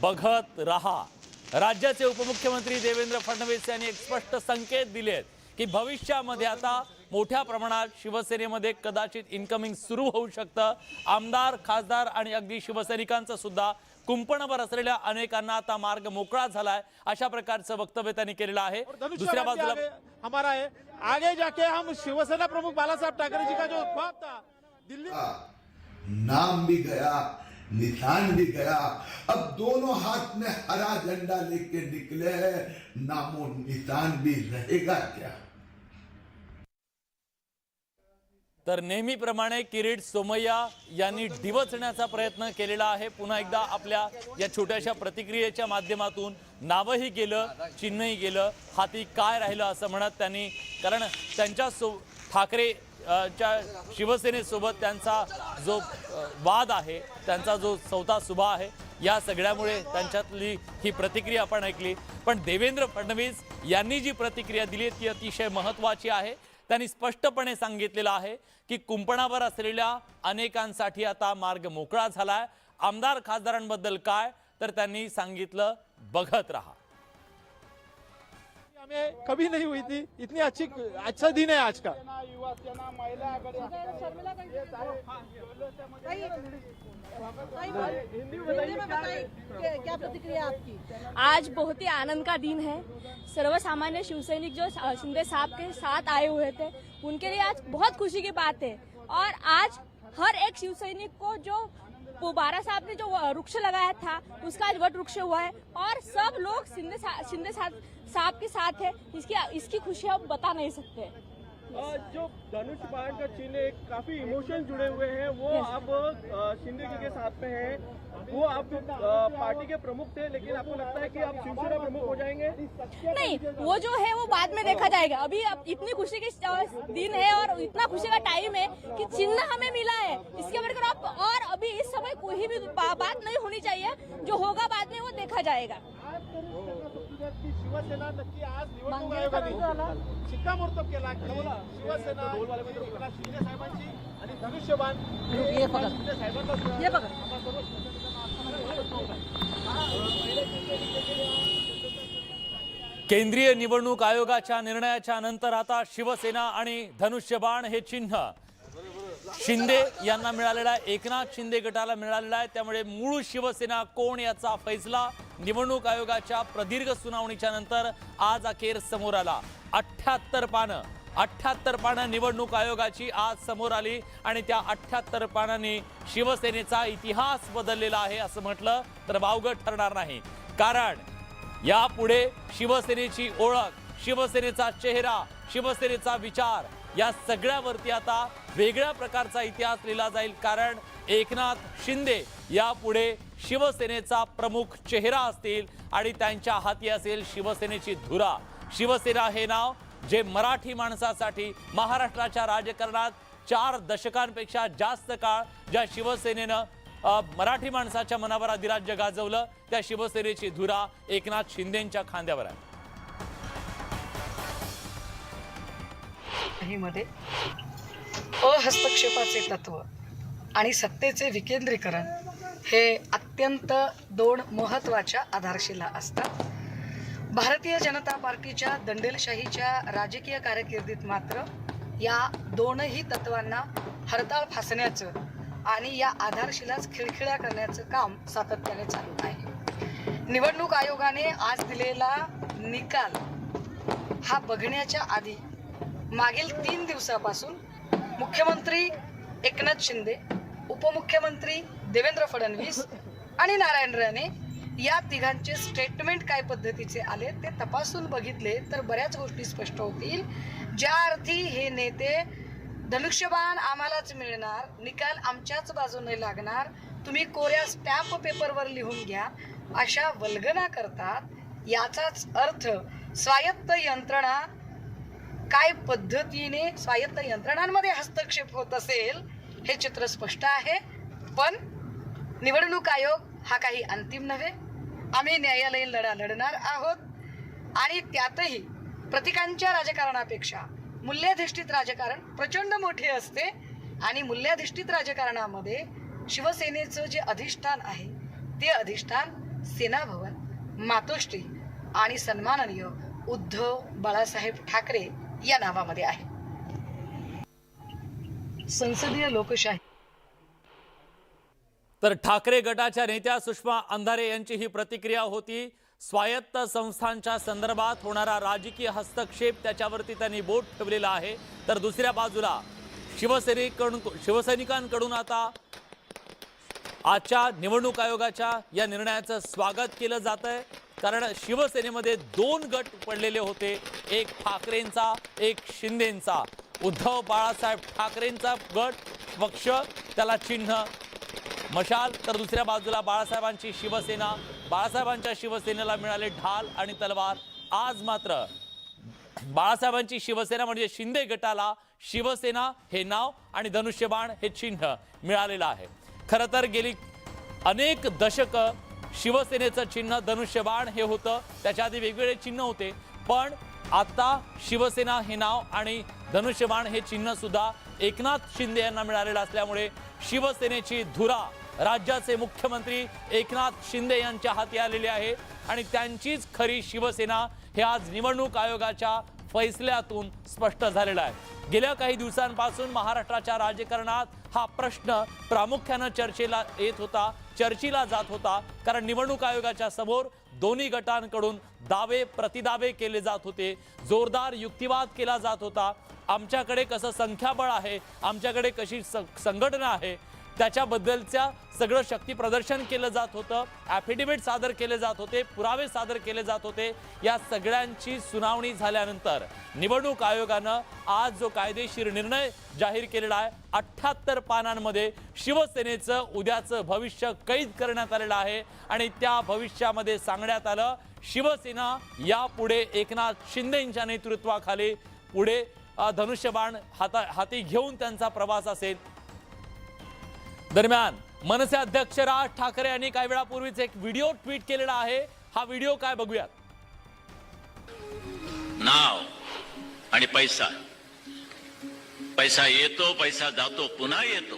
बघत रहा। राज्याचे उपमुख्यमंत्री देवेंद्र फडणवीस यांनी एक स्पष्ट संकेत दिलेत की भविष्यामध्ये आता मोठ्या प्रमाणात शिवसेनेमध्ये कदाचित इनकमिंग सुरू होऊ शकतं। आमदार, खासदार आणि अगदी शिवसैनिकांचं सुद्धा कुंपणावर असलेल्या अनेकांना आता मार्ग मोकळा झालाय, अशा प्रकारचं वक्तव्य त्यांनी केलेलं आहे। दुसऱ्या बाजूला हमारा है आगे जाके हम शिवसेना प्रमुख बाला साहब ठाकरे जी का जो ख्वाब था दिल्ली नाम भी गया, निशान भी गया। अब दोनों हाथ में हरा झंडा लेके निकले हैं, नामो निशान भी रहेगा क्या? तर नेहमीप्रमाणे किरीट सोमय्या यांनी डिवचण्याचा प्रयत्न केलेला आहे। पुन्हा एकदा आपल्या या छोट्याशा प्रतिक्रियेच्या माध्यमातून नावही गेलं, चिन्हही गेलं, हाती काय राहिलं असं म्हणत त्यांनी, कारण त्यांच्या ठाकरे च्या शिवसेनेसोबत त्यांचा जो वाद आहे, त्यांचा जो चौथा सुभा आहे, या सगळ्यामुळे त्यांच्यातली ही प्रतिक्रिया आपण ऐकली। पण देवेंद्र फडणवीस यांनी जी प्रतिक्रिया दिली ती अतिशय महत्त्वाची आहे। त्यांनी स्पष्टपणे सांगितलेलं आहे की कुंपणावर असलेल्या अनेकांसाठी आता मार्ग मोकळा झालाय। आमदार खासदारांबद्दल काय, तर त्यांनी सांगितलं बघत रहा। हमें कभी नहीं हुई थी, इतनी अच्छा दिन है आज का। क्या प्रतिक्रिया आपकी? आज बहुत ही आनंद का दिन है। सर्वसामान्य शिवसैनिक जो शिंदे साहब के साथ आए हुए थे, उनके लिए आज बहुत खुशी की बात है। और आज हर एक शिवसैनिक को जो बाला साहब ने जो वृक्ष लगाया था, उसका आज वट वृक्ष हुआ है और सब लोग शिंदे साहब के साथ है। इसकी खुशी हम बता नहीं सकते। जो धनुष बाण का चिन्ह काफी इमोशन जुड़े हुए हैं, वो अब शिंदे जी के साथ में है। वो आप पार्टी के प्रमुख थे, लेकिन आपको लगता है कि आप शिवसेना प्रमुख हो जाएंगे? नहीं, वो जो है वो बाद में देखा जाएगा। अभी अब इतनी खुशी के दिन है और इतना खुशी का टाइम है कि चिन्ह हमें मिला है। इसके बढ़कर आप और अभी इस समय कोई भी बात नहीं होनी चाहिए। जो होगा बाद में वो देखा जाएगा। शिवसेना नक्की आज निवडणूक आयोगाने शिक्कामोर्तब केला की शिवसेना एकनाथ शिंदे साहेबांची आणि धनुष्यबाण शिंदे साहेबांना केंद्रीय निवडणूक आयोगाच्या निर्णयाच्या नंतर आता शिवसेना आणि धनुष्यबाण हे चिन्ह शिंदे यांना मिळालेला आहे, एकनाथ शिंदे गटाला मिळालेला आहे। त्यामुळे मूळ शिवसेना कोण याचा फैसला निवडणूक आयोगाच्या प्रदीर्घ सुनावणीच्या नंतर आज अखेर समोर आला। 78 पानं निवडणूक आयोगाची आज समोर आली आणि त्या 78 पानांनी शिवसेनेचा इतिहास बदललेला आहे असं म्हटलं तर वावगं ठरणार नाही। कारण यापुढे शिवसेनेची ओळख, शिवसेनेचा चेहरा, शिवसेनेचा विचार या सगळ्यावरती आता वेगळ्या प्रकारचा इतिहास लिहिला जाईल। कारण एकनाथ शिंदे यापुढे शिवसेनेचा प्रमुख चेहरा असतील आणि त्यांच्या हाती असेल शिवसेनेची धुरा। शिवसेना हे नाव जे मराठी माणसासाठी महाराष्ट्राच्या राजकारणात 4 दशकांपेक्षा जास्त काळ ज्या शिवसेनेनं मराठी माणसाच्या मनावर अधिराज्य गाजवलं, त्या शिवसेनेची धुरा एकनाथ शिंदेंच्या खांद्यावर आहे। मध्ये अहस्तक्षेपाचे तत्व आणि सत्तेचे विकेंद्रीकरण हे अत्यंत 2 महत्त्वाच्या आधारशिला असतात। भारतीय जनता पार्टीच्या दंडेलशाहीच्या राजकीय कारकिर्दीत मात्र या 2ही तत्वांना हरताळ फासण्याचं आणि या आधारशिलाच खिळखिळ्या करण्याचं काम सातत्याने चालू आहे। निवडणूक आयोगाने आज दिलेला निकाल हा बघण्याच्या आधी मागील 3 दिवसापासून मुख्यमंत्री एकनाथ शिंदे, उपमुख्यमंत्री देवेंद्र फडणवीस आणि नारायण राणे या तिघांचे स्टेटमेंट काय पद्धतीचे आले ते तपासून बघितले तर बऱ्याच गोष्टी स्पष्ट होतील। ज्या अर्थी हे नेते धनुष्यबाण आम्हालाच मिळणार, निकाल आमच्याच बाजूने लागणार, तुम्ही कोऱ्या स्टॅम्प पेपरवर लिहून घ्या, अशा वल्गना करतात, याचाच अर्थ स्वायत्त यंत्रणा काय पद्धतीने स्वायत्त यंत्रणांमध्ये हस्तक्षेप होत असेल हे चित्र स्पष्ट आहे। पण निवडणूक आयोग हा काही अंतिम नव्हे। आम्ही न्यायालयीन लढा लढणार आहोत आणि त्यातही प्रतिकांच्या राजकारणापेक्षा मूल्याधिष्ठित राजकारण प्रचंड मोठे असते आणि मूल्याधिष्ठित राजकारणामध्ये शिवसेनेचं जे अधिष्ठान आहे ते अधिष्ठान सेना भवन, मातोश्री आणि सन्माननीय उद्धव बाळासाहेब ठाकरे या नावामध्ये आहे. संसदीय लोकशाही. तर ठाकरे गटाच्या नेत्या सुषमा अंधारे यांची ही प्रतिक्रिया होती. स्वायत्त संस्थांच्या संदर्भात होणारा राजकीय हस्तक्षेप त्याच्यावरती त्यांनी बोट ठेवलेला आहे. तर दुसऱ्या बाजूला शिवसैनिकांकडून आता आजच्या निवडणूक आयोगाच्या या निर्णयाचं स्वागत केलं जात आहे. कारण शिवसेनेमध्ये दोन गट पडलेले होते, एक ठाकरेंचा एक शिंदेंचा. उद्धव बाळासाहेब ठाकरेंचा गट पक्ष, त्याला चिन्ह मशाल, तर दुसऱ्या बाजूला बाळासाहेबांची शिवसेना. बाळासाहेबांच्या शिवसेनेला मिळाले ढाल आणि तलवार. आज मात्र बाळासाहेबांची शिवसेना म्हणजे शिंदे गटाला शिवसेना हे नाव आणि धनुष्यबाण हे चिन्ह मिळालेलं आहे. खरं तर गेली अनेक दशक शिवसेनेचं चिन्ह धनुष्यबाण हे होतं, त्याच्या आधी वेगवेगळे चिन्ह होते, पण आता शिवसेना हे नाव आणि धनुष्यबाण हे चिन्ह सुद्धा एकनाथ शिंदे यांना मिळालेलं असल्यामुळे शिवसेनेची धुरा राज्याचे मुख्यमंत्री एकनाथ शिंदे यांच्या हाती आलेली आहे आणि त्यांचीच खरी शिवसेना हे आज निवडणूक आयोगाच्या फैसल्यातून स्पष्ट झालेला आहे. गेल्या काही दिवसांपासून महाराष्ट्राच्या राजकारणात हा प्रश्न प्रामुख्यानं चर्चेला जात होता. कारण निवडणूक आयोगाच्या समोर दोन्ही गटांकडून दावे प्रतिदावे केले जात होते, जोरदार युक्तिवाद केला जात होता. आमच्याकडे कसं संख्याबळ आहे, आमच्याकडे कशी संघटना आहे, त्याच्याबद्दलच्या सगळं शक्ती प्रदर्शन केलं जात होतं. ॲफिडेव्हिट सादर केले जात होते, पुरावे सादर केले जात होते. या सगळ्यांची सुनावणी झाल्यानंतर निवडणूक आयोगानं आज जो कायदेशीर निर्णय जाहीर केलेला आहे, 78 पानांमध्ये शिवसेनेचं उद्याचं भविष्य कैद करण्यात आलेलं आहे आणि त्या भविष्यामध्ये सांगण्यात आलं शिवसेना यापुढे एकनाथ शिंदेंच्या नेतृत्वाखाली पुढे धनुष्यबाण हाती घेऊन त्यांचा प्रवास असेल. दरम्यान मनसे अध्यक्ष राज ठाकरे यांनी काही वेळापूर्वीच एक व्हिडिओ ट्विट केलेला आहे. हा व्हिडिओ काय बघूयात. नाव आणि पैसा, पैसा येतो, पैसा जातो, पुन्हा येतो.